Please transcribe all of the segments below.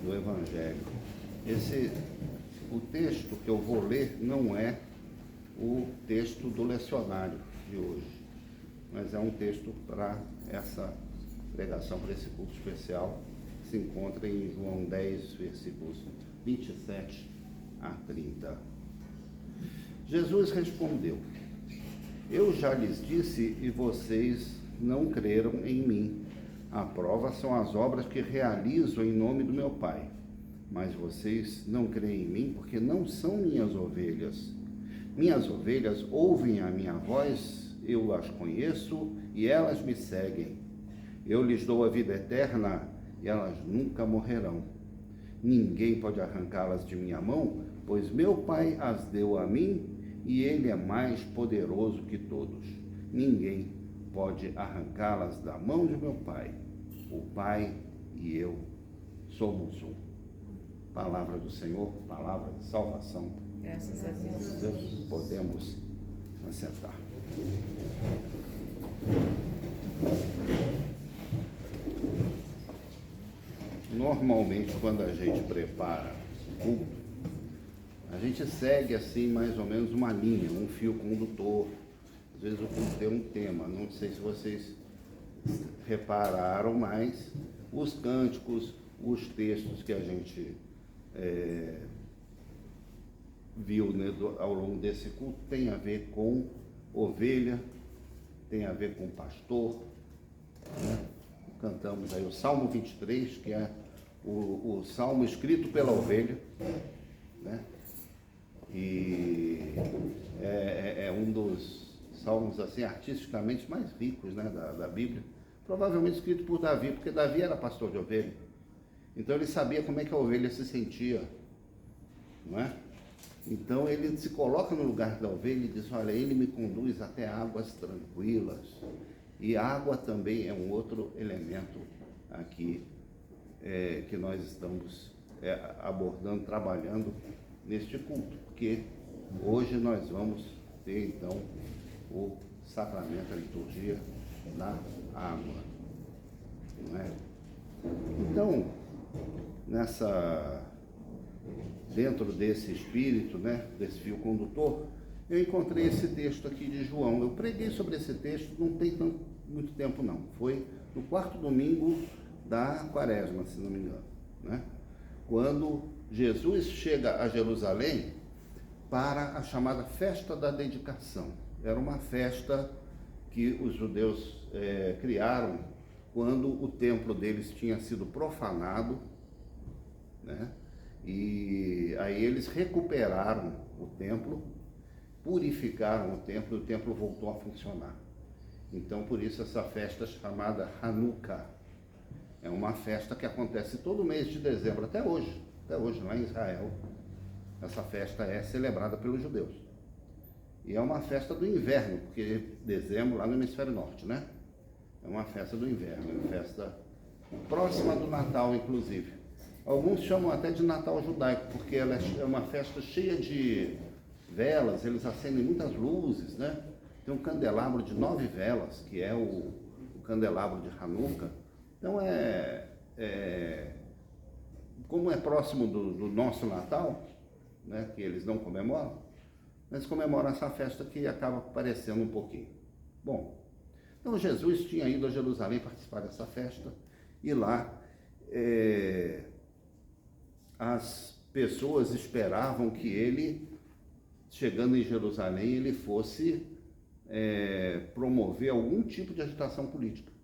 do Evangelho. O texto que eu vou ler não é o texto do lecionário de hoje, mas é um texto para essa pregação, para esse culto especial, que se encontra em João 10, versículos 27 a 30. Jesus respondeu: eu já lhes disse e vocês não creram em mim. A prova são as obras que realizo em nome do meu Pai. Mas vocês não creem em mim porque não são minhas ovelhas. Minhas ovelhas ouvem a minha voz, eu as conheço e elas me seguem. Eu lhes dou a vida eterna e elas nunca morrerão. Ninguém pode arrancá-las de minha mão, pois meu Pai as deu a mim e ele é mais poderoso que todos. Ninguém pode arrancá-las da mão de meu Pai. O Pai e eu somos um. Palavra do Senhor, palavra de salvação. Graças a Deus. Podemos assentar. Normalmente, quando a gente prepara o culto, a gente segue assim mais ou menos uma linha, um fio condutor. Às vezes o culto tem um tema, não sei se vocês repararam, mas os cânticos, os textos que a gente viu, né, ao longo desse culto tem a ver com ovelha, tem a ver com pastor, né? Cantamos aí o Salmo 23, que é o salmo escrito pela ovelha, né? E é um dos salmos assim artisticamente mais ricos, né, da Bíblia, provavelmente escrito por Davi, porque Davi era pastor de ovelha, então ele sabia como é que a ovelha se sentia, não é? Então ele se coloca no lugar da ovelha e diz: olha, ele me conduz até águas tranquilas. E água também é um outro elemento aqui que nós estamos abordando, trabalhando neste culto, porque hoje nós vamos ter então o sacramento, a liturgia da água, não é? Então, dentro desse espírito, né, desse fio condutor, eu encontrei esse texto aqui de João. Eu preguei sobre esse texto não tem muito tempo não, foi no 4º domingo da Quaresma, se não me engano, né? Quando Jesus chega a Jerusalém para a chamada festa da dedicação. Era uma festa que os judeus criaram quando o templo deles tinha sido profanado, né? E aí eles recuperaram o templo, purificaram o templo e o templo voltou a funcionar. Então, por isso essa festa chamada Hanukkah. É uma festa que acontece todo mês de dezembro, até hoje lá em Israel. Essa festa é celebrada pelos judeus. E é uma festa do inverno, porque dezembro lá no hemisfério norte, né? É uma festa do inverno, é uma festa próxima do Natal, inclusive. Alguns chamam até de Natal judaico, porque ela é uma festa cheia de velas, eles acendem muitas luzes, né? Tem um candelabro de 9 velas, que é o candelabro de Hanukkah. Então como é próximo do nosso Natal, né, que eles não comemoram, eles comemoram essa festa que acaba parecendo um pouquinho. Bom, então Jesus tinha ido a Jerusalém participar dessa festa, e lá as pessoas esperavam que ele, chegando em Jerusalém, ele fosse promover algum tipo de agitação política.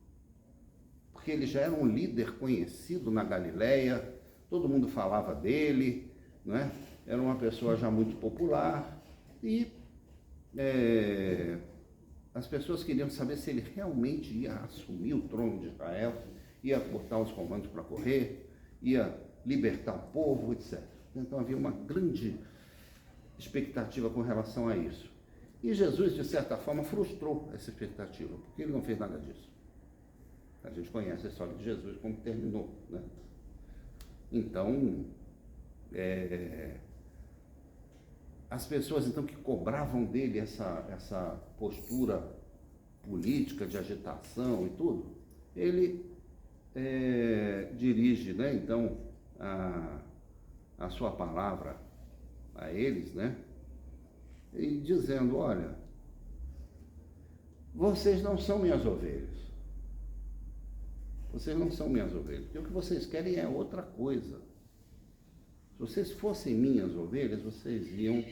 Porque ele já era um líder conhecido na Galileia, todo mundo falava dele, né? Era uma pessoa já muito popular, e as pessoas queriam saber se ele realmente ia assumir o trono de Israel, ia botar os comandos para correr, ia libertar o povo, etc. Então havia uma grande expectativa com relação a isso. E Jesus, de certa forma, frustrou essa expectativa, porque ele não fez nada disso. A gente conhece a história de Jesus, como terminou, né? Então, as pessoas então que cobravam dele essa postura política, de agitação e tudo, ele dirige, né, então, a sua palavra a eles, né? E dizendo, olha, vocês não são minhas ovelhas. Vocês não são minhas ovelhas. Porque o que vocês querem é outra coisa. Se vocês fossem minhas ovelhas, vocês iam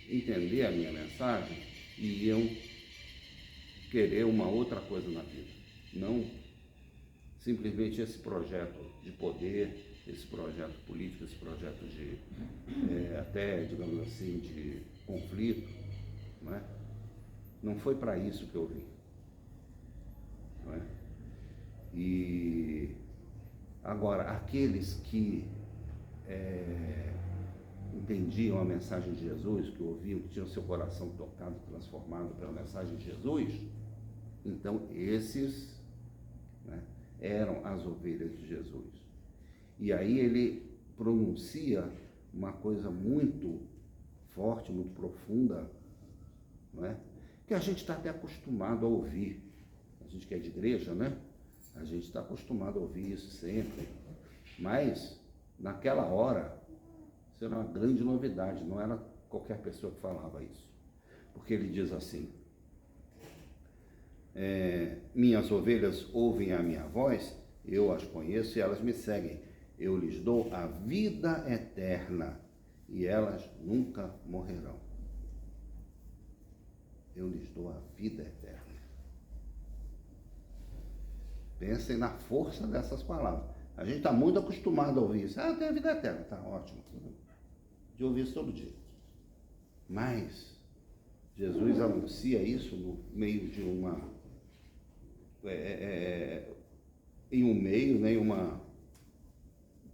entender a minha mensagem e iam querer uma outra coisa na vida. Não simplesmente esse projeto de poder, esse projeto político, esse projeto de, até, digamos assim, de conflito. Não é? Não foi para isso que eu vim. Não é? E agora, aqueles que entendiam a mensagem de Jesus, que ouviam, que tinham seu coração tocado, transformado pela mensagem de Jesus, então esses, né, eram as ovelhas de Jesus. E aí ele pronuncia uma coisa muito forte, muito profunda, não é? Que a gente está até acostumado a ouvir. A gente que é de igreja, né? A gente está acostumado a ouvir isso sempre. Mas, naquela hora, isso era uma grande novidade, não era qualquer pessoa que falava isso. Porque ele diz assim, minhas ovelhas ouvem a minha voz, eu as conheço e elas me seguem. Eu lhes dou a vida eterna e elas nunca morrerão. Eu lhes dou a vida eterna. Pensem na força dessas palavras. A gente está muito acostumado a ouvir isso. Eu tenho a vida eterna, tá ótimo. De ouvir isso todo dia. Mas Jesus anuncia isso no meio de em um meio, né,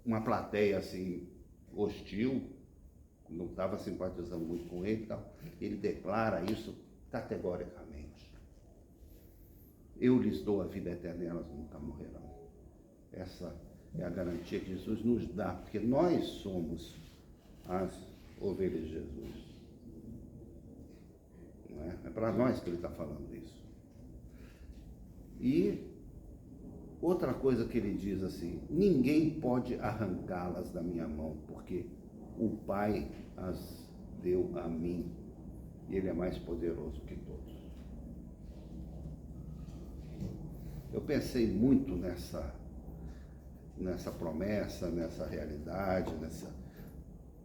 uma plateia assim hostil, não estava simpatizando muito com ele e tal. Ele declara isso categoricamente. Eu lhes dou a vida eterna e elas nunca morrerão. Essa é a garantia que Jesus nos dá, porque nós somos as ovelhas de Jesus. Não é? É para nós que ele está falando isso. E outra coisa que ele diz assim, ninguém pode arrancá-las da minha mão, porque o Pai as deu a mim, e ele é mais poderoso que todos. Eu pensei muito nessa promessa, nessa realidade,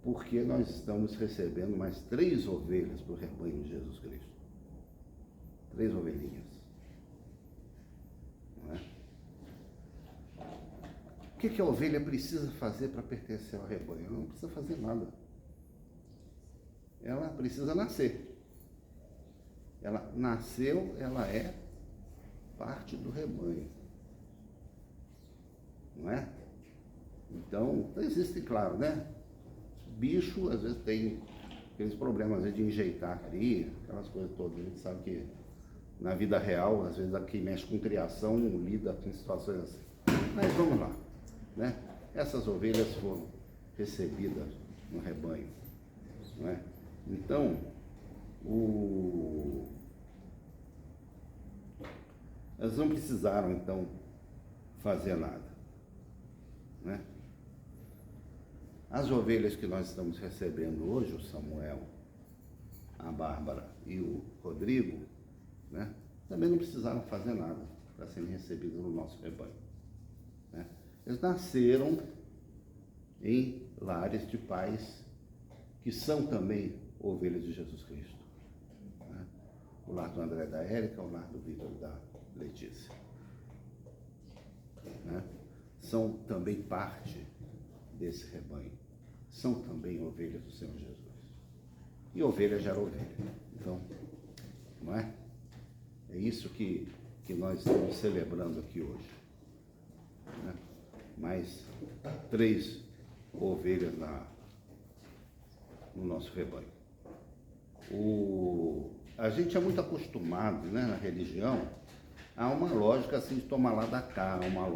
porque nós estamos recebendo mais 3 ovelhas para o rebanho de Jesus Cristo. 3 ovelhinhas. Não é? O que a ovelha precisa fazer para pertencer ao rebanho? Ela não precisa fazer nada. Ela precisa nascer. Ela nasceu, ela é parte do rebanho. Não é? Então, existe, claro, né? Bicho, às vezes, tem aqueles problemas, às vezes, de enjeitar a cria, aquelas coisas todas. A gente sabe que, na vida real, às vezes, quem mexe com criação lida com situações assim. Mas vamos lá, né? Essas ovelhas foram recebidas no rebanho, não é? Então, elas não precisaram, então, fazer nada, né? As ovelhas que nós estamos recebendo hoje, o Samuel, a Bárbara e o Rodrigo, né, também não precisaram fazer nada para serem recebidos no nosso rebanho, né? Eles nasceram em lares de pais que são também ovelhas de Jesus Cristo, né? O lar do André e da Érica, o lar do Vitor e da Letícia, né? São também parte desse rebanho, são também ovelhas do Senhor Jesus. E ovelha gera ovelha. Então, não é? É isso que nós estamos celebrando aqui hoje, né? Mais 3 ovelhas no nosso rebanho. A gente é muito acostumado, né, na religião, a uma lógica assim de tomar lá da cá, uma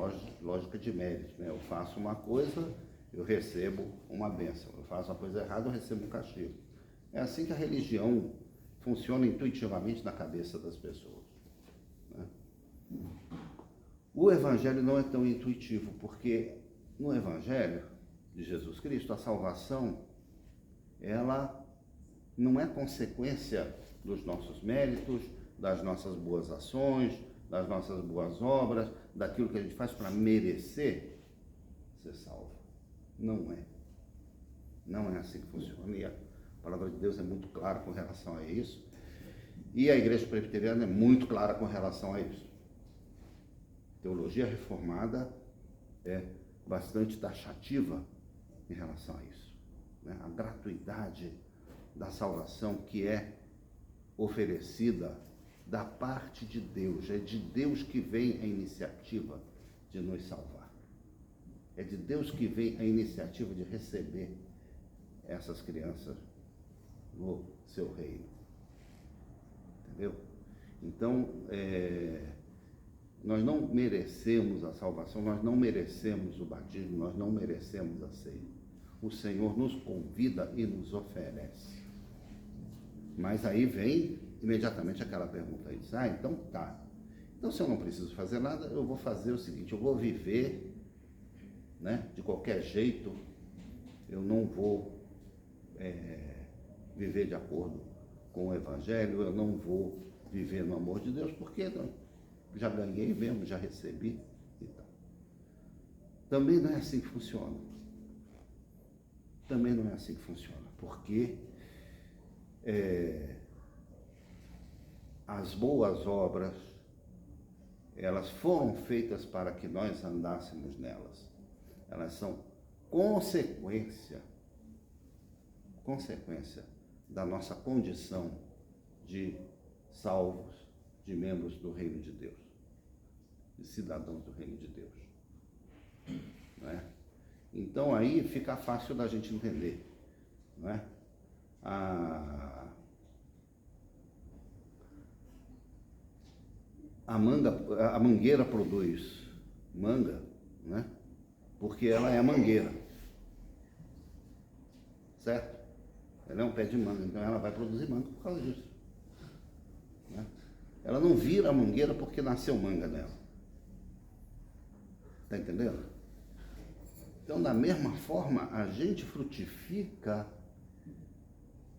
lógica de mérito, né? Eu faço uma coisa, eu recebo uma bênção. Eu faço uma coisa errada, eu recebo um castigo. É assim que a religião funciona intuitivamente na cabeça das pessoas, né? O Evangelho não é tão intuitivo, porque no Evangelho de Jesus Cristo, a salvação, ela não é consequência dos nossos méritos, das nossas boas ações, das nossas boas obras, daquilo que a gente faz para merecer ser salvo. Não é. Não é assim que funciona. E a palavra de Deus é muito clara com relação a isso. E a Igreja Presbiteriana é muito clara com relação a isso. Teologia reformada é bastante taxativa em relação a isso, né? A gratuidade da salvação que é oferecida da parte de Deus. É de Deus que vem a iniciativa de nos salvar. É de Deus que vem a iniciativa de receber essas crianças no seu reino. Entendeu? Então, nós não merecemos a salvação, nós não merecemos o batismo, nós não merecemos a ceia. O Senhor nos convida e nos oferece. Mas aí vem imediatamente aquela pergunta aí, diz, então tá. Então se eu não preciso fazer nada, eu vou fazer o seguinte, eu vou viver, né, de qualquer jeito, eu não vou viver de acordo com o Evangelho, eu não vou viver no amor de Deus, porque já ganhei mesmo, já recebi e tal. Também não é assim que funciona. Também não é assim que funciona, porque as boas obras, elas foram feitas para que nós andássemos nelas. Elas são consequência da nossa condição de salvos, de membros do reino de Deus, de cidadãos do reino de Deus. Não é? Então aí fica fácil da gente entender, não é? A mangueira produz manga, né? Porque ela é mangueira, certo? Ela é um pé de manga, então ela vai produzir manga por causa disso, né? Ela não vira mangueira porque nasceu manga nela. Está entendendo? Então, da mesma forma, a gente frutifica,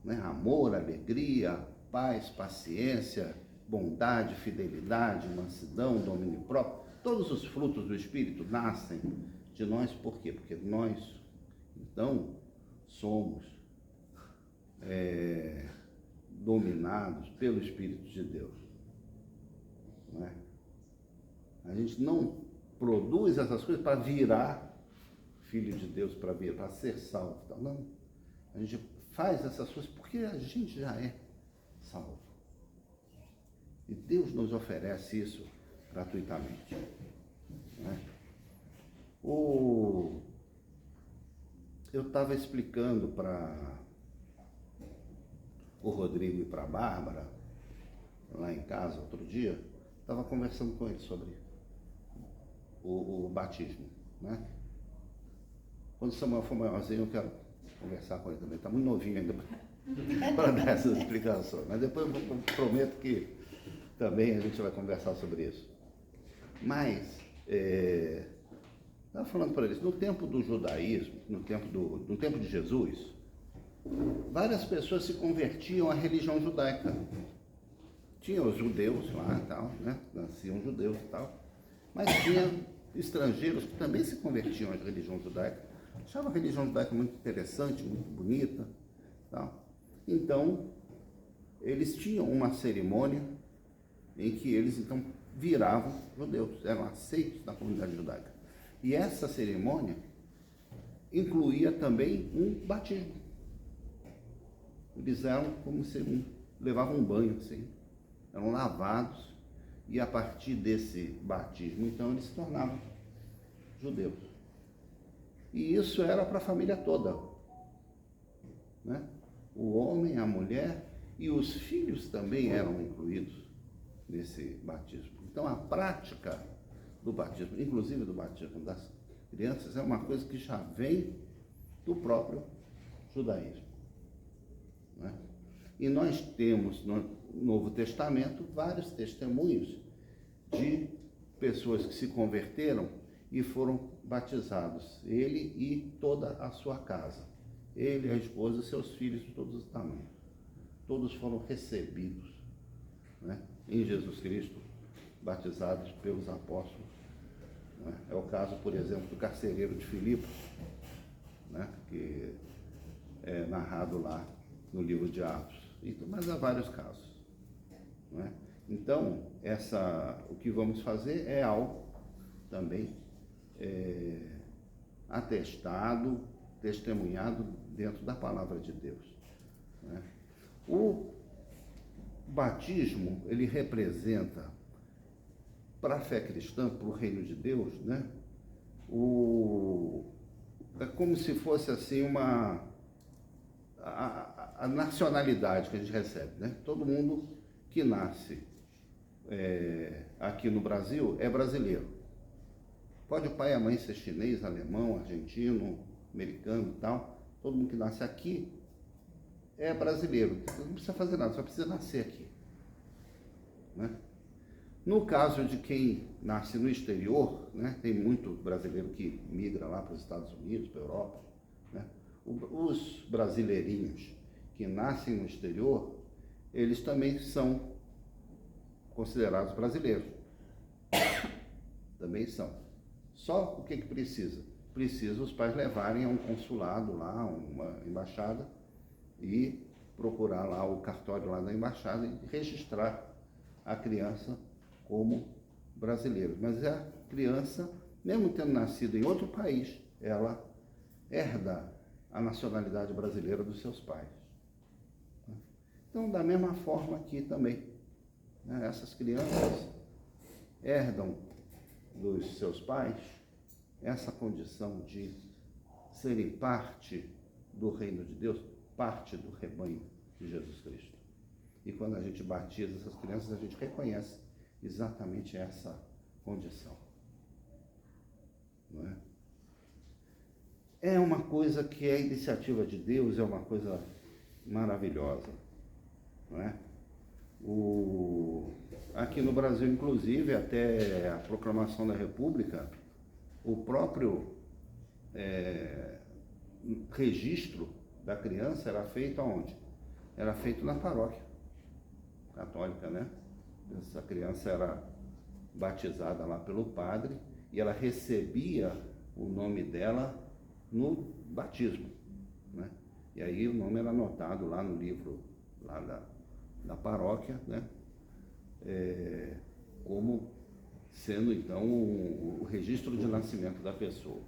né, amor, alegria, paz, paciência, bondade, fidelidade, mansidão, domínio próprio. Todos os frutos do Espírito nascem de nós. Por quê? Porque nós, então, somos dominados pelo Espírito de Deus. Não é? A gente não produz essas coisas para virar filho de Deus, para ser salvo. Não. A gente faz essas coisas porque a gente já é salvo. E Deus nos oferece isso gratuitamente. Né? Eu estava explicando para o Rodrigo e para a Bárbara, lá em casa, outro dia, estava conversando com eles sobre o batismo, né? Quando o Samuel for maiorzinho, eu quero conversar com ele também. Está muito novinho ainda para dar essa explicação. Mas depois eu prometo que também a gente vai conversar sobre isso. Mas, estava falando para eles, no tempo do judaísmo, no tempo de Jesus, várias pessoas se convertiam à religião judaica. Tinha os judeus lá e tal, né? Nasciam judeus e tal. Mas tinha estrangeiros que também se convertiam à religião judaica. Achavam a religião judaica muito interessante, muito bonita. Tal. Então, eles tinham uma cerimônia em que eles, então, viravam judeus, eram aceitos na comunidade judaica. E essa cerimônia incluía também um batismo. Eles eram como se levavam um banho, assim. Eram lavados, e a partir desse batismo, então, eles se tornavam judeus. E isso era para a família toda, né? O homem, a mulher e os filhos também eram incluídos nesse batismo. Então, a prática do batismo, inclusive do batismo das crianças, é uma coisa que já vem do próprio judaísmo, né? E nós temos no Novo Testamento vários testemunhos de pessoas que se converteram e foram batizados, ele e toda a sua casa. Ele, a esposa, seus filhos de todos os tamanhos. Todos foram recebidos, né, em Jesus Cristo, batizados pelos apóstolos. Né? É o caso, por exemplo, do carcereiro de Filipe, né, que é narrado lá no livro de Atos. Mas há vários casos. Né? Então, o que vamos fazer é algo também atestado, testemunhado dentro da palavra de Deus. Né? O batismo, ele representa, para a fé cristã, para o reino de Deus, né? É como se fosse assim a nacionalidade que a gente recebe, né? Todo mundo que nasce aqui no Brasil é brasileiro. Pode o pai e a mãe ser chinês, alemão, argentino, americano e tal. Todo mundo que nasce aqui é brasileiro. Não precisa fazer nada, só precisa nascer aqui. Né? No caso de quem nasce no exterior, né, tem muito brasileiro que migra lá para os Estados Unidos, para a Europa. Né? Os brasileirinhos que nascem no exterior, eles também são considerados brasileiros. Também são. Só o que precisa? Precisa os pais levarem a um consulado lá, uma embaixada, e procurar lá o cartório lá da embaixada e registrar a criança como brasileira. Mas a criança, mesmo tendo nascido em outro país, ela herda a nacionalidade brasileira dos seus pais. Então, da mesma forma aqui também, né, essas crianças herdam dos seus pais essa condição de serem parte do reino de Deus, parte do rebanho de Jesus Cristo. E quando a gente batiza essas crianças, a gente reconhece exatamente essa condição. Não é? É uma coisa que é iniciativa de Deus, é uma coisa maravilhosa. Não é? Aqui no Brasil, inclusive, até a proclamação da República, o próprio registro da criança era feito aonde? Era feito na paróquia católica, né? Essa criança era batizada lá pelo padre e ela recebia o nome dela no batismo, né? E aí o nome era anotado lá no livro lá da paróquia, né? Como sendo então o registro de nascimento da pessoa.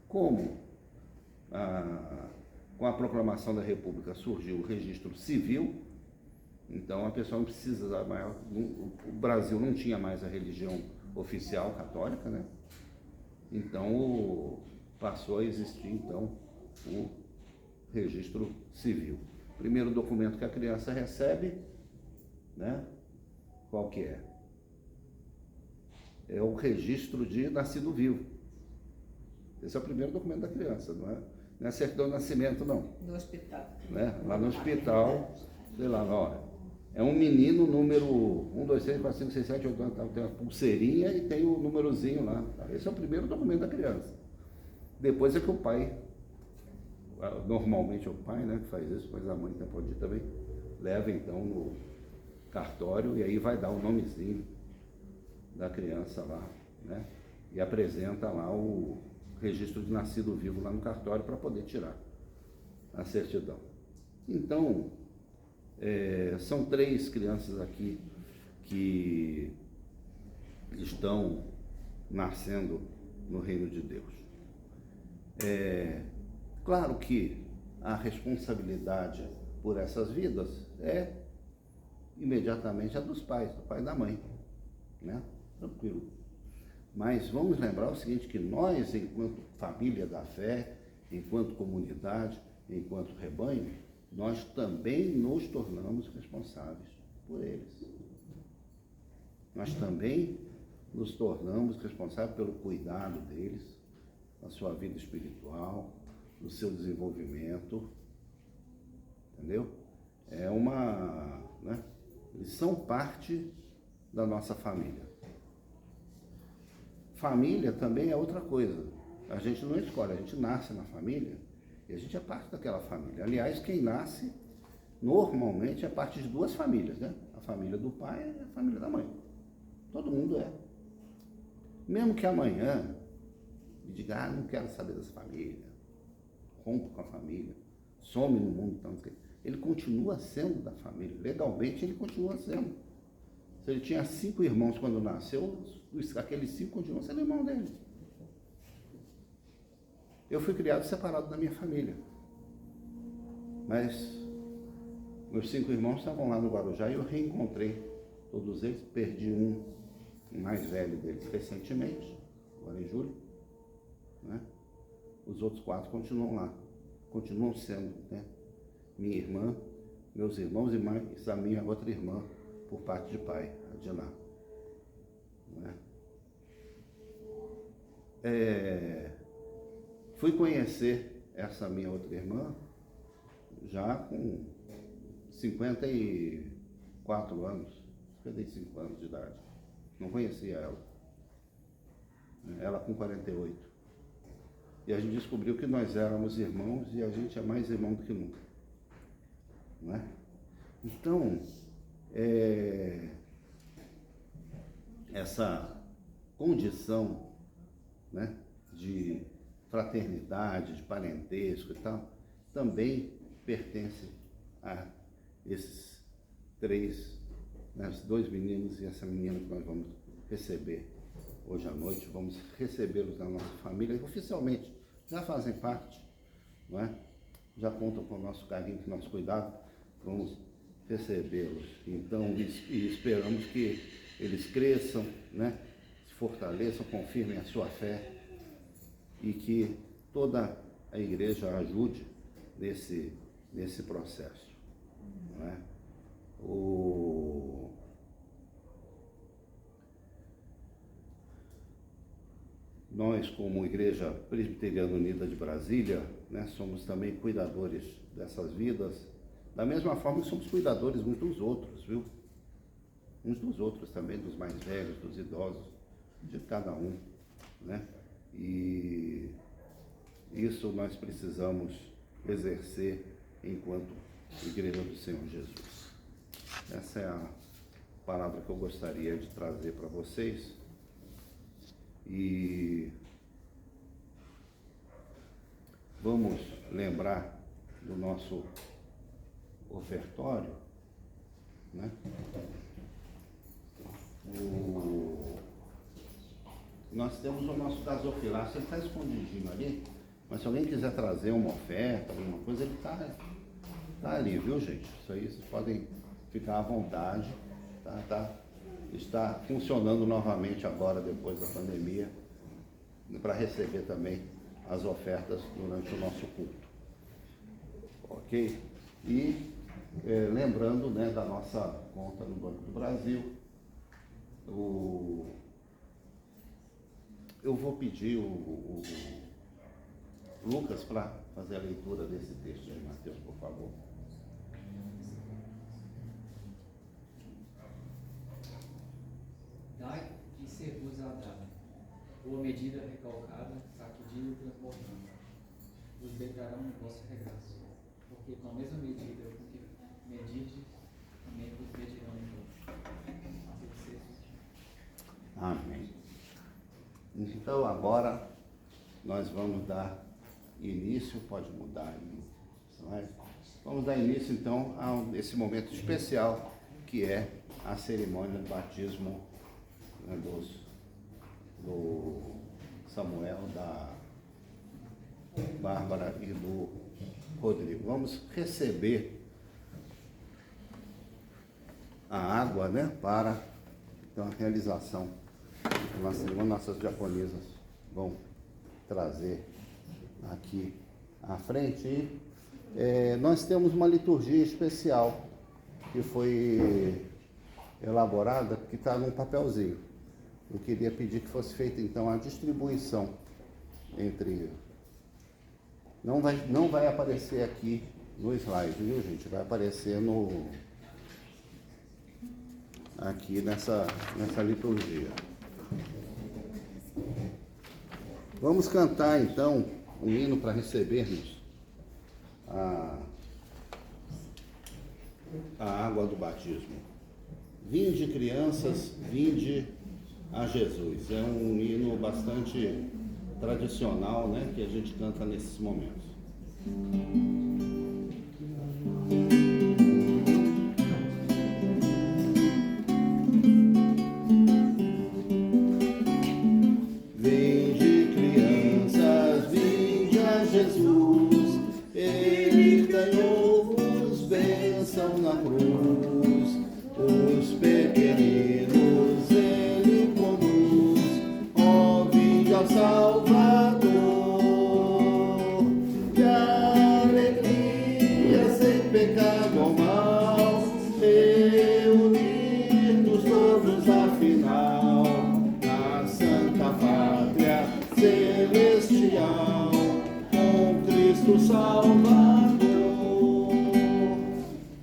Como com a proclamação da República surgiu o registro civil, então a pessoa não precisa mais, o Brasil não tinha mais a religião oficial católica, né? Então passou a existir então o registro civil. Primeiro documento que a criança recebe, né? Qual que é? É o registro de nascido vivo. Esse é o primeiro documento da criança, não é certidão de nascimento, não. No hospital. Né? Lá no hospital, sei lá, ó, é um menino número 1, 2, 3, 4, 5, 6, 7, 8, 9, tem uma pulseirinha e tem o númerozinho lá. Esse é o primeiro documento da criança. Depois é que o pai, normalmente é o pai, né, que faz isso, mas a mãe pode ir também, leva então no cartório e aí vai dar o nomezinho da criança lá, né? E apresenta lá o registro de nascido vivo lá no cartório para poder tirar a certidão. Então, são 3 crianças aqui que estão nascendo no reino de Deus. Claro que a responsabilidade por essas vidas é imediatamente a dos pais, do pai e da mãe, né? Tranquilo. Mas vamos lembrar o seguinte, que nós, enquanto família da fé, enquanto comunidade, enquanto rebanho, nós também nos tornamos responsáveis por eles. Nós também nos tornamos responsáveis pelo cuidado deles, da sua vida espiritual, do seu desenvolvimento, entendeu? Né? Eles são parte da nossa família. família também é outra coisa. A gente não escolhe, a gente nasce na família e a gente é parte daquela família. Aliás, quem nasce normalmente é parte de duas famílias, né? A família do pai e a família da mãe. Todo mundo é. Mesmo que amanhã me diga, não quero saber dessa família, rompo com a família, some no mundo, tanto que ele continua sendo da família. Legalmente ele continua sendo. Se ele tinha 5 irmãos quando nasceu, aqueles 5 continuam sendo irmão dele. Eu fui criado separado da minha família. Mas meus 5 irmãos estavam lá no Guarujá e eu reencontrei todos eles. Perdi um mais velho deles recentemente, agora em julho. Né? Os outros 4 continuam lá. Continuam sendo, né? Minha irmã, meus irmãos e mais a minha outra irmã, por parte de pai, a Diná. Né? Fui conhecer essa minha outra irmã já com 54 anos, 55 anos de idade. Não conhecia ela. Ela com 48. E a gente descobriu que nós éramos irmãos e a gente é mais irmão do que nunca. Não é? Então, essa condição, né, de fraternidade, de parentesco e tal, também pertence a esses 3, né, os 2 meninos e essa menina que nós vamos receber hoje à noite. Vamos recebê-los na nossa família, oficialmente já fazem parte, não é? Já contam com o nosso carinho, com o nosso cuidado. Vamos recebê-los. Então, e esperamos que eles cresçam, né? Se fortaleçam, confirmem a sua fé e que toda a igreja ajude nesse processo. Não é? Nós, como Igreja Presbiteriana Unida de Brasília, né, somos também cuidadores dessas vidas, da mesma forma que somos cuidadores uns dos outros, viu? Uns dos outros também, dos mais velhos, dos idosos, de cada um, né? E isso nós precisamos exercer enquanto Igreja do Senhor Jesus. Essa é a palavra que eu gostaria de trazer para vocês. E vamos lembrar do nosso ofertório, né? Nós temos o nosso gasofilácio, ele está escondidinho ali, mas se alguém quiser trazer uma oferta, alguma coisa, ele está ali, viu, gente? Isso aí vocês podem ficar à vontade, tá? Está funcionando novamente agora, depois da pandemia, para receber também as ofertas durante o nosso culto. Ok? E lembrando, né, da nossa conta no Banco do Brasil, eu vou pedir o Lucas para fazer a leitura desse texto aí, Mateus, por favor. Dai e ser-vos a dar. Boa medida recalcada, sacudida e transbordando. Vos declararão o vosso regaço. Porque com a mesma medida com que medides, também vos medirão em vós. Amém. Então agora nós vamos dar início, pode mudar aí, vamos dar início então a esse momento especial que é a cerimônia do batismo, né, do Samuel, da Bárbara e do Rodrigo. Vamos receber a água, né, para então, a realização da nossa cerimônia. Nossas diaconisas vão trazer aqui à frente. E, nós temos uma liturgia especial que foi elaborada, que está num papelzinho. Eu queria pedir que fosse feita então a distribuição entre... Não vai aparecer aqui no slide, viu, gente? Vai aparecer aqui nessa liturgia. Vamos cantar então um hino para recebermos a água do batismo. Vinde, crianças, vinde a Jesus. É um hino bastante tradicional, né, que a gente canta nesses momentos. Vinde, crianças, vinde a Jesus. Ele ganhou-vos bênção na cruz. Os pequeninos ele conduz. Ó, vinde ao Salvador. Que alegria sem pecado ou mal, reunir-nos todos afinal na Santa Pátria Celestial, com Cristo Salvador.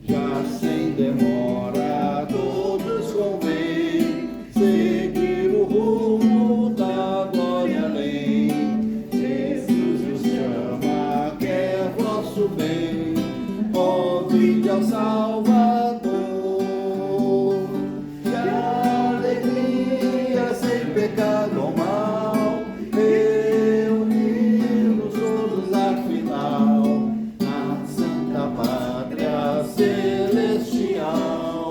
Já sem demora todos convém seguir o rumo da glória além. Jesus nos chama, quer vosso bem. Ó, vinde ao Salvador. Que alegria sem pecado ou mal, reunir-nos todos afinal na Santa Pátria Celestial,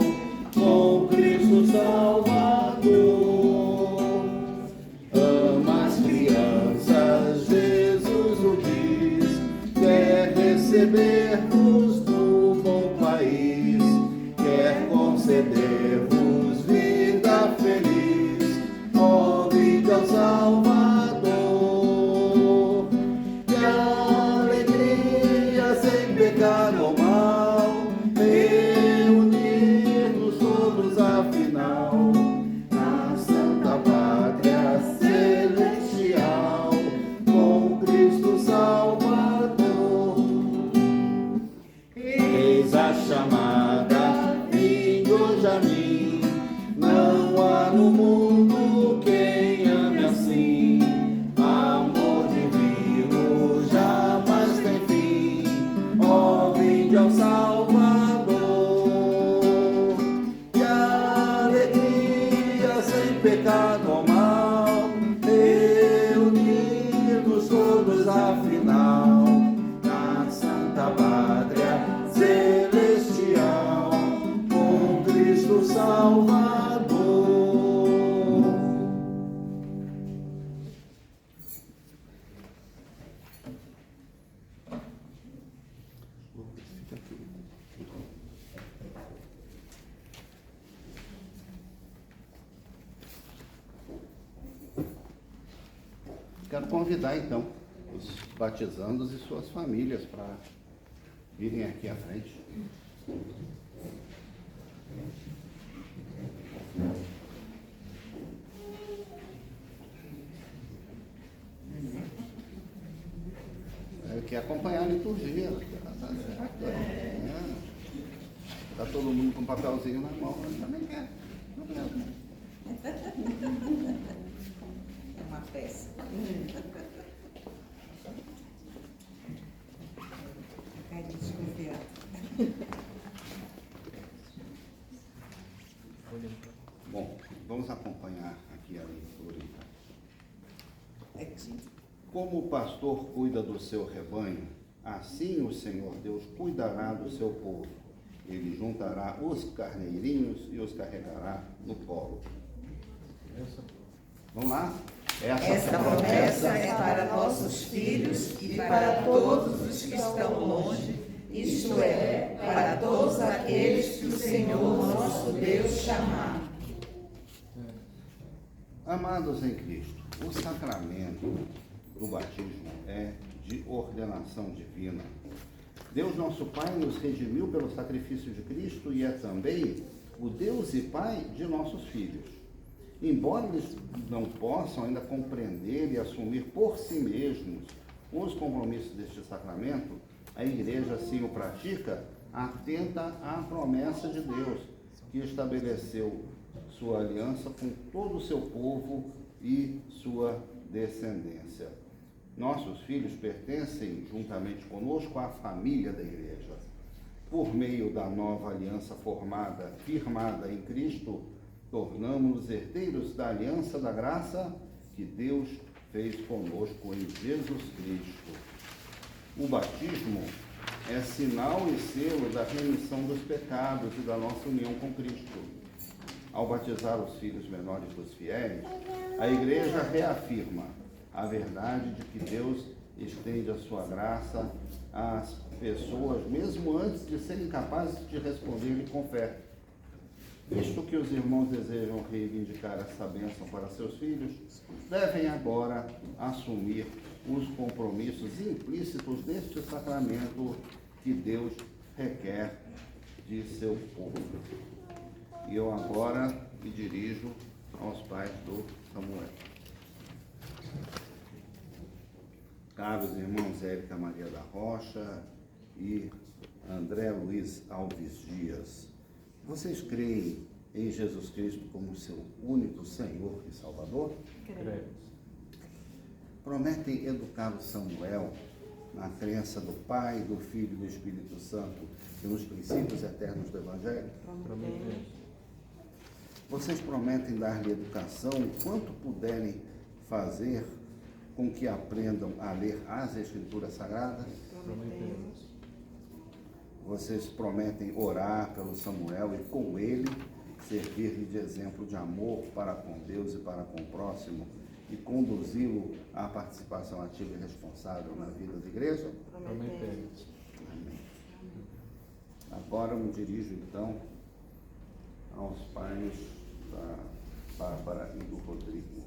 com Cristo Salvador. Ama as crianças, Jesus o diz, quer receber-vos no bom país, quer conceder-vos vida feliz. Ó, vinde ao Salvador. Que alegria sem pecado ou mal, reunir-nos todos afinal na Santa Pátria Celestial, com Cristo Salvador. Eis a chamada, vinde hoje a mim. Não há no mundo quem ame assim. Amor divino jamais tem fim. Ó, vinde ao Salvador. Que alegria sem pecado ou mal, reunir-nos todos afinal na Santa Pátria Celestial, com Cristo Salvador. Quero convidar então os batizandos e suas famílias para virem aqui à frente. Quer acompanhar a liturgia. Está todo mundo com um papelzinho na mão, eu também quero. É uma peça. Ai, desconfiado. Bom, vamos acompanhar aqui a leitura então. Como o pastor cuida do seu rebanho, assim o Senhor Deus cuidará do seu povo. Ele juntará os carneirinhos e os carregará no colo. Vamos lá? Esta promessa é para nossos filhos e para todos os que estão longe, isto é, para todos aqueles que o Senhor nosso Deus chamar. Amados em Cristo, o sacramento do batismo é de ordenação divina. Deus nosso Pai nos redimiu pelo sacrifício de Cristo e é também o Deus e Pai de nossos filhos. Embora eles não possam ainda compreender e assumir por si mesmos os compromissos deste sacramento, a Igreja assim o pratica, atenta à promessa de Deus, que estabeleceu sua aliança com todo o seu povo e sua descendência. Nossos filhos pertencem, juntamente conosco, à família da Igreja. Por meio da nova aliança firmada em Cristo, tornamos-nos herdeiros da aliança da graça que Deus fez conosco em Jesus Cristo. O batismo é sinal e selo da remissão dos pecados e da nossa união com Cristo. Ao batizar os filhos menores dos fiéis, a Igreja reafirma a verdade de que Deus estende a sua graça às pessoas, mesmo antes de serem capazes de responder-lhe com fé. Visto que os irmãos desejam reivindicar essa bênção para seus filhos, devem agora assumir os compromissos implícitos deste sacramento que Deus requer de seu povo. E eu agora me dirijo aos pais do Samuel. Caros irmãos Érica Maria da Rocha e André Luiz Alves Dias, vocês creem em Jesus Cristo como seu único Senhor e Salvador? Cremos. Prometem educar o Samuel na crença do Pai, do Filho e do Espírito Santo e nos princípios eternos do Evangelho? Prometemos. Vocês prometem dar-lhe educação quanto puderem fazer com que aprendam a ler as Escrituras Sagradas? Prometemos. Vocês prometem orar pelo Samuel e com ele servir-lhe de exemplo de amor para com Deus e para com o próximo e conduzi-lo à participação ativa e responsável na vida da igreja? Prometemos. Amém. Agora eu me dirijo então aos pais da Bárbara e do Rodrigo.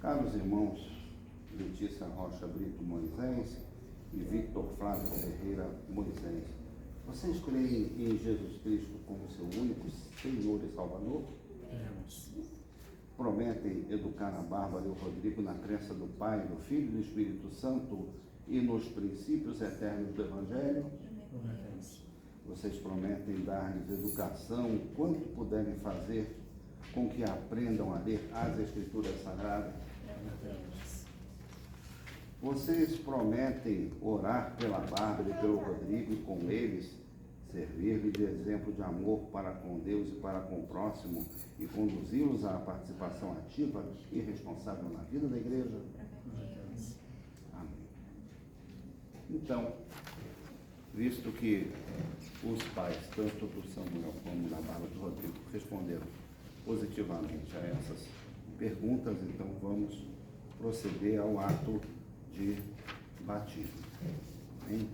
Caros irmãos Letícia Rocha Brito Moisés e Victor Flávio Ferreira Moisés, vocês creem em Jesus Cristo como seu único Senhor e Salvador? Cremos. Prometem educar a Bárbara e o Rodrigo na crença do Pai, do Filho e do Espírito Santo e nos princípios eternos do Evangelho? Prometemos. Vocês prometem dar-lhes educação quanto puderem fazer com que aprendam a ler as Escrituras Sagradas? Prometemos. Vocês prometem orar pela Bárbara e pelo Rodrigo e com eles servir-lhe de exemplo de amor para com Deus e para com o próximo e conduzi-los à participação ativa e responsável na vida da igreja? Prometemos. Amém. Então, visto que os pais, tanto do Samuel como da Bárbara e do Rodrigo, responderam positivamente a essas perguntas, então vamos proceder ao ato de batismo. Amém?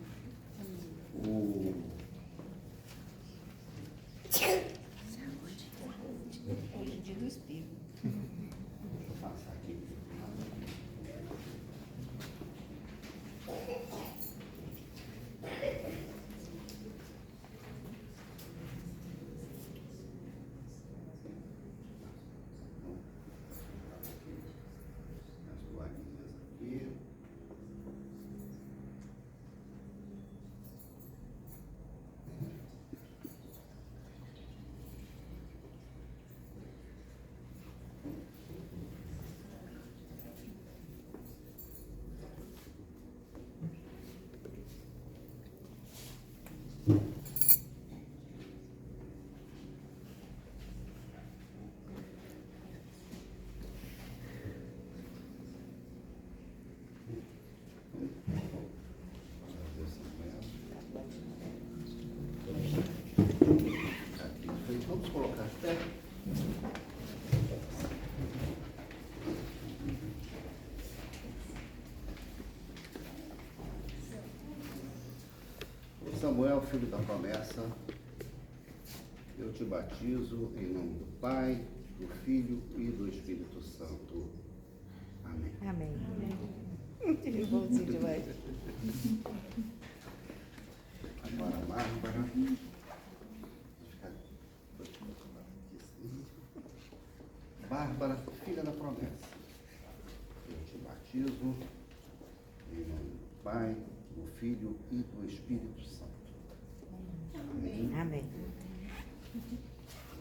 Saúde do Espírito. Deixa eu passar aqui. As toalhinhas aqui. Vamos colocar pé. Samuel, filho da promessa, eu te batizo em nome do Pai, do Filho e do Espírito Santo. Amém. Amém. Ele bonzinho demais. Agora, Bárbara. Bárbara, filha da promessa, eu te batizo em nome do Pai, do Filho e do Espírito Santo. Amém. Amém.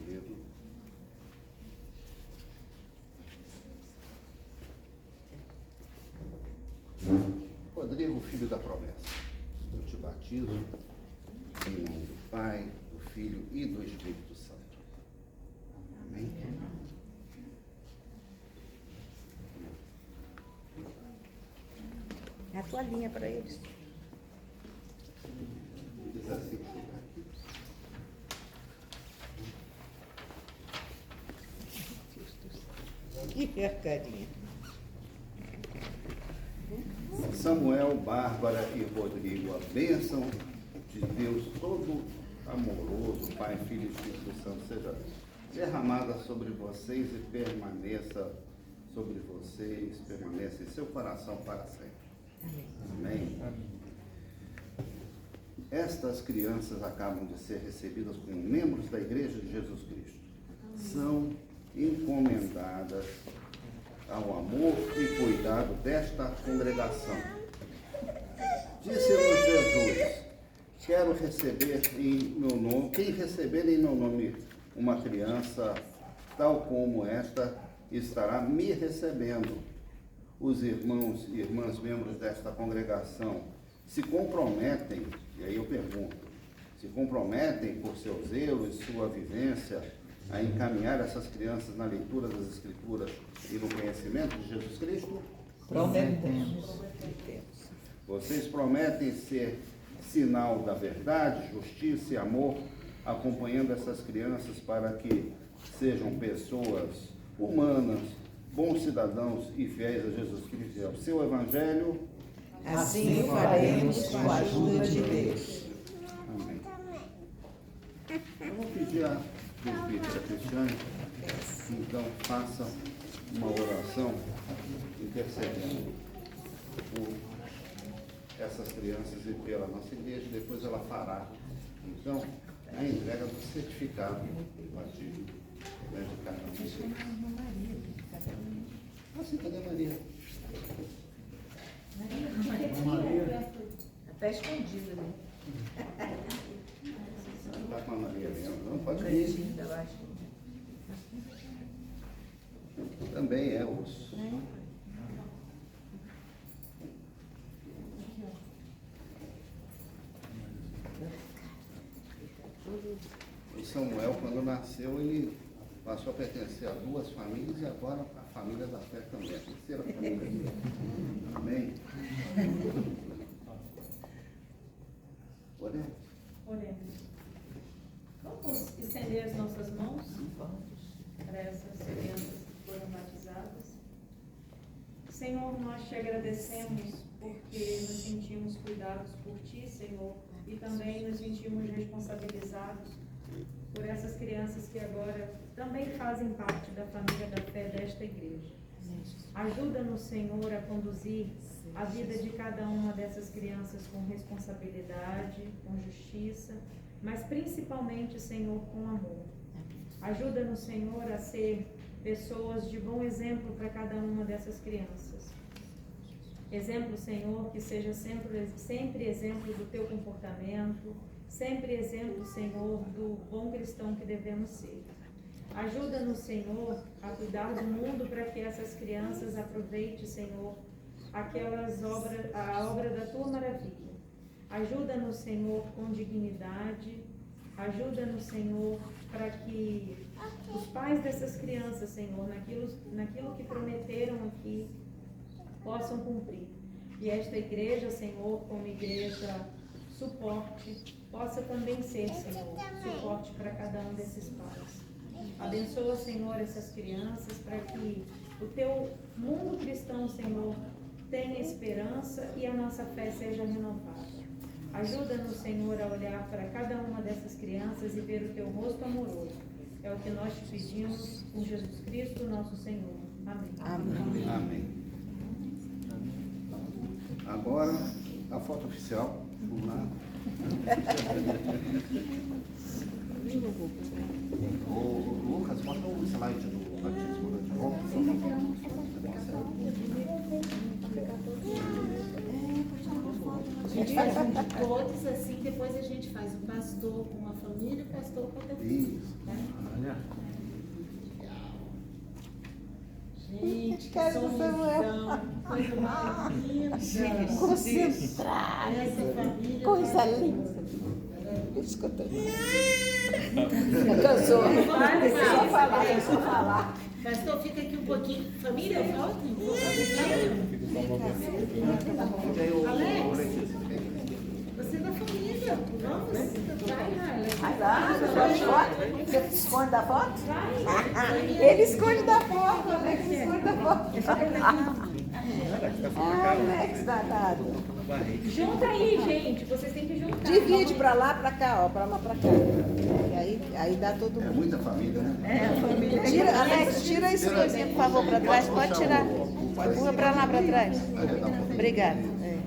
Dedo. filho da promessa. Eu te batizo em nome do Pai, do Filho e do Espírito Santo. Amém? É a toalhinha para eles. Diz assim. Que carinha. Samuel, Bárbara e Rodrigo, a bênção de Deus todo amoroso, Pai, Filho e Espírito Santo, seja derramada sobre vocês e permaneça sobre vocês, permaneça em seu coração para sempre. Amém? Estas crianças acabam de ser recebidas como membros da Igreja de Jesus Cristo. São encomendadas ao amor e cuidado desta congregação. Disse-nos Jesus: quero receber em meu nome, quem receber em meu nome uma criança tal como esta, estará me recebendo. Os irmãos e irmãs membros desta congregação se comprometem, e aí eu pergunto, se comprometem por seu zelo e sua vivência a encaminhar essas crianças na leitura das Escrituras e no conhecimento de Jesus Cristo? Prometemos. Vocês prometem ser sinal da verdade, justiça e amor, acompanhando essas crianças para que sejam pessoas humanas, bons cidadãos e fiéis a Jesus Cristo e ao seu Evangelho? Assim faremos com a ajuda de Deus. Amém. Eu vou pedir a presbítera Cristiane, então faça uma oração intercedendo por essas crianças e pela nossa igreja, depois ela fará, então, a entrega do certificado batismo, né, de cada um de vocês. Assim, cadê a Maria? Está escondido ali. Está com a Maria mesmo, não pode vir. Também é osso. O Samuel, quando nasceu, ele passou a pertencer a duas famílias e agora a família da fé também, a terceira família dele. Amém? Oremos. Oremos. Vamos estender as nossas mãos para essas crianças que foram batizadas. Senhor, nós te agradecemos porque nos sentimos cuidados por ti, Senhor, e também nos sentimos responsabilizados por essas crianças que agora também fazem parte da família da fé desta igreja. Ajuda-nos, Senhor, a conduzir a vida de cada uma dessas crianças com responsabilidade, com justiça, mas principalmente, Senhor, com amor. Ajuda-nos, Senhor, a ser pessoas de bom exemplo para cada uma dessas crianças. Exemplo, Senhor, que seja sempre exemplo do teu comportamento, sempre exemplo, Senhor, do bom cristão que devemos ser. Ajuda-nos, Senhor, a cuidar do mundo para que essas crianças aproveitem, Senhor, a obra da tua maravilha. Ajuda-nos, Senhor, com dignidade. Ajuda-nos, Senhor, para que os pais dessas crianças, Senhor, naquilo que prometeram aqui, possam cumprir. E esta igreja, Senhor, como igreja suporte, possa também ser, Senhor, suporte para cada um desses pais. Abençoa, Senhor, essas crianças para que o teu mundo cristão, Senhor, tenha esperança e a nossa fé seja renovada. Ajuda-nos, Senhor, a olhar para cada uma dessas crianças e ver o teu rosto amoroso. É o que nós te pedimos com Jesus Cristo, nosso Senhor. Amém. Amém. Amém. Agora, a foto oficial. Vamos lá. O Lucas, mostra o slide do batismo de volta, A gente faz um de todos, assim, depois a gente faz o pastor com a família e o pastor com a família. Isso. Tá? Olha. Gente, que Cara do Samuel. sorrisão. Coisa mais linda. Concentrado. Essa família. Coisa linda. Escuta. Cansou. Só falar. Pastor, fica aqui um pouquinho. Família, volta um pouco. Alex, você é da família. Vamos. Vai lá, você esconde da foto? Ele esconde da foto, o Alex esconde da foto. Alex danado. Junta aí, gente. Vocês têm que juntar. Divide pra lá, pra cá, ó, pra lá, pra cá. E aí dá todo É mundo. muita família, né? Tira, Alex, tira esse coisinho, por favor, pra trás. Pode tirar. Empurra pra lá, pra trás. Obrigada. É.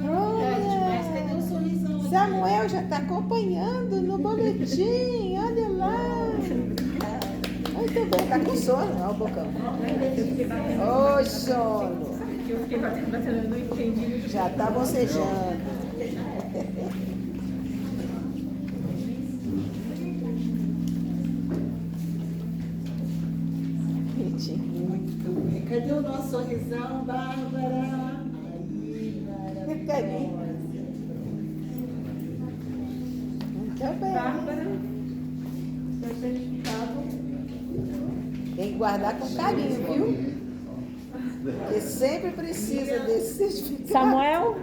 Mas cadê o sorrisão? Samuel já está acompanhando no boletim, olha lá. Muito bem, está com sono, olha o bocão. Ô, sono. Eu fiquei batendo, eu não entendi. Já está bocejando. Muito bem. Cadê o nosso sorrisão, Bárbara? Aí, maravilhosa. Muito bem. Bárbara, seu certificado. Tem que guardar com carinho, viu? Porque sempre precisa desse certificado. Samuel?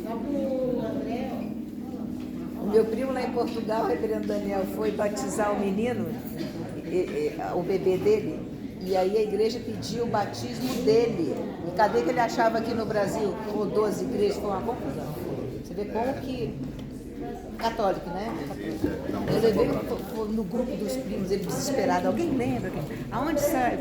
Só pro André, ó. O meu primo lá em Portugal, o reverendo Daniel, foi batizar o menino, o bebê dele, e aí a igreja pediu o batismo dele. E cadê que ele achava aqui no Brasil? Ou 12 igrejas, foi uma confusão. Você vê como que... Católico, né? Eu levei no grupo dos primos, ele desesperado. Alguém lembra? Aonde sai?